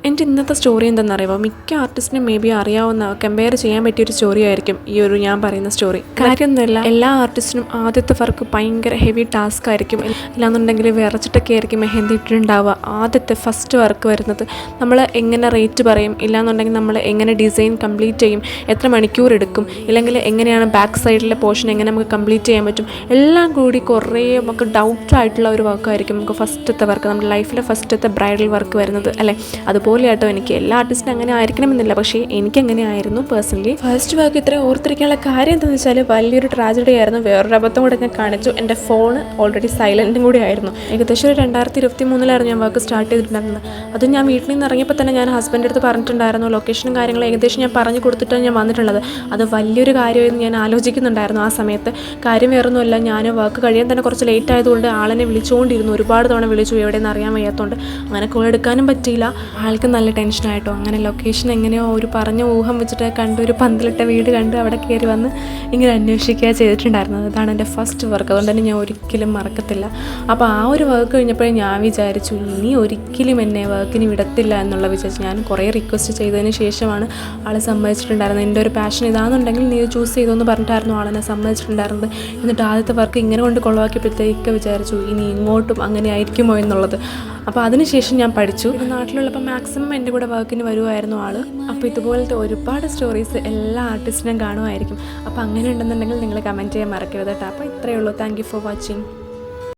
എൻ്റെ ഇന്നത്തെ സ്റ്റോറി എന്തെന്നറിയുമോ, മിക്ക ആർട്ടിസ്റ്റിനും മേ ബി അറിയാവുന്ന കമ്പയർ ചെയ്യാൻ പറ്റിയൊരു സ്റ്റോറി ആയിരിക്കും ഈ ഒരു ഞാൻ പറയുന്ന സ്റ്റോറി. കാര്യം ഒന്നുമില്ല, എല്ലാ ആർട്ടിസ്റ്റിനും ആദ്യത്തെ വർക്ക് ഭയങ്കര ഹെവി ടാസ്ക് ആയിരിക്കും. ഇല്ലാന്നുണ്ടെങ്കിൽ വിറച്ചിട്ടൊക്കെ ആയിരിക്കും മെഹന്തി ഇട്ടിട്ടുണ്ടാവുക. ആദ്യത്തെ ഫസ്റ്റ് വർക്ക് വരുന്നത് നമ്മൾ എങ്ങനെ റേറ്റ് പറയും, ഇല്ലാന്നുണ്ടെങ്കിൽ നമ്മൾ എങ്ങനെ ഡിസൈൻ കംപ്ലീറ്റ് ചെയ്യും, എത്ര മണിക്കൂർ എടുക്കും, ഇല്ലെങ്കിൽ എങ്ങനെയാണ് ബാക്ക് സൈഡിലെ പോർഷൻ എങ്ങനെ നമുക്ക് കംപ്ലീറ്റ് ചെയ്യാൻ പറ്റും, എല്ലാം കൂടി കുറേ നമുക്ക് ഡൗട്ടായിട്ടുള്ള ഒരു വർക്കായിരിക്കും നമുക്ക് ഫസ്റ്റത്തെ വർക്ക്, നമ്മുടെ ലൈഫിലെ ഫസ്റ്റത്തെ ബ്രൈഡൽ വർക്ക് വരുന്നത് അല്ലേ. അതുപോലെ ആട്ടോ എനിക്ക് എല്ലാ ആർട്ടിസ്റ്റിനും അങ്ങനെ ആയിരിക്കണമെന്നില്ല, പക്ഷേ എനിക്കങ്ങനെ ആയിരുന്നു പേഴ്സണലി. ഫസ്റ്റ് വർക്ക് ഇത്രയും ഓർത്തിരിക്കാനുള്ള കാര്യം എന്താണെന്ന് വെച്ചാൽ വലിയൊരു ട്രാജഡി ആയിരുന്നു. വേറൊരു അബദ്ധം കൂടെ ഞാൻ കാണിച്ചു. എൻ്റെ ഫോൺ ഓൾറെഡി സൈലൻറ്റും കൂടി ആയിരുന്നു. ഏകദേശം ഒരു 2023 ഞാൻ വർക്ക് സ്റ്റാർട്ട് ചെയ്തിട്ടുണ്ടായിരുന്നത്. അത് ഞാൻ വീട്ടിൽ നിന്ന് ഇറങ്ങിയപ്പോൾ തന്നെ ഞാൻ ഹസ്ബൻഡ് അടുത്ത് പറഞ്ഞിട്ടുണ്ടായിരുന്നു. ലൊക്കേഷനും കാര്യങ്ങളും ഏകദേശം ഞാൻ പറഞ്ഞു കൊടുത്തിട്ടാണ് ഞാൻ വന്നിട്ടുള്ളത്. അത് വലിയൊരു കാര്യമായിരുന്നു ഞാൻ ആലോചിക്കുന്നുണ്ടായിരുന്നു ആ സമയത്ത്. കാര്യം വേറൊന്നുമല്ല, ഞാൻ വർക്ക് കഴിയാൻ തന്നെ കുറച്ച് ലേറ്റ് ആയതുകൊണ്ട് ആളെന്നെ വിളിച്ചുകൊണ്ടിരുന്നു. ഒരുപാട് തവണ വിളിച്ചു, എവിടെയെന്ന് അറിയാൻ വയ്യാത്തതുകൊണ്ട് അങ്ങനെ കോൾ എടുക്കാനും പറ്റിയില്ല. ആൾക്ക് നല്ല ടെൻഷനായിട്ടോ. അങ്ങനെ ലൊക്കേഷൻ എങ്ങനെയോ ഒരു പറഞ്ഞ ഊഹം വെച്ചിട്ട് കണ്ട് ഒരു പന്തലിട്ട വീട് കണ്ട് അവിടെ കയറി വന്ന് ഇങ്ങനെ അന്വേഷിക്കുക ചെയ്തിട്ടുണ്ടായിരുന്നത്. അതാണ് എൻ്റെ ഫസ്റ്റ് വർക്ക്. അതുകൊണ്ട് തന്നെ ഞാൻ ഒരിക്കലും മറക്കത്തില്ല. അപ്പോൾ ആ ഒരു വർക്ക് കഴിഞ്ഞപ്പോഴേ ഞാൻ വിചാരിച്ചു ഇനി ഒരിക്കലും എന്നെ വർക്കിന് വിടത്തില്ല എന്നുള്ള വിചാരിച്ചു. ഞാൻ കുറേ റിക്വസ്റ്റ് ചെയ്തതിന് ശേഷമാണ് ആൾ സമ്മതിച്ചിട്ടുണ്ടായിരുന്നത്. എൻ്റെ ഒരു പാഷൻ ഇതാണെന്നുണ്ടെങ്കിൽ നീ ഇത് ചൂസ് ചെയ്തോന്ന് പറഞ്ഞിട്ടായിരുന്നു ആളെന്നെ സമ്മതിച്ചിട്ടുണ്ടായിരുന്നത്. എന്നിട്ട് ആദ്യത്തെ വർക്ക് ഇങ്ങനെ കൊണ്ട് കൊളവാക്കിയപ്പോഴത്തേക്ക് വിചാരിച്ചു ഇനി ഇങ്ങോട്ടും അങ്ങനെ ആയിരിക്കുമോ എന്നുള്ളത്. അപ്പോൾ അതിനുശേഷം ഞാൻ പഠിച്ചു. നാട്ടിലുള്ളപ്പോൾ മാക്സിമം എൻ്റെ കൂടെ വർക്കിന് വരുമായിരുന്നു ആൾ. അപ്പോൾ ഇതുപോലത്തെ ഒരുപാട് സ്റ്റോറീസ് എല്ലാ ആർട്ടിസ്റ്റിനും കാണുമായിരിക്കും. അപ്പോൾ അങ്ങനെ ഉണ്ടെന്നുണ്ടെങ്കിൽ നിങ്ങൾ കമൻറ്റ് ചെയ്യാൻ മറക്കരുത് കേട്ടോ. അപ്പോൾ ഇത്രയേ ഉള്ളൂ. Thank you for watching.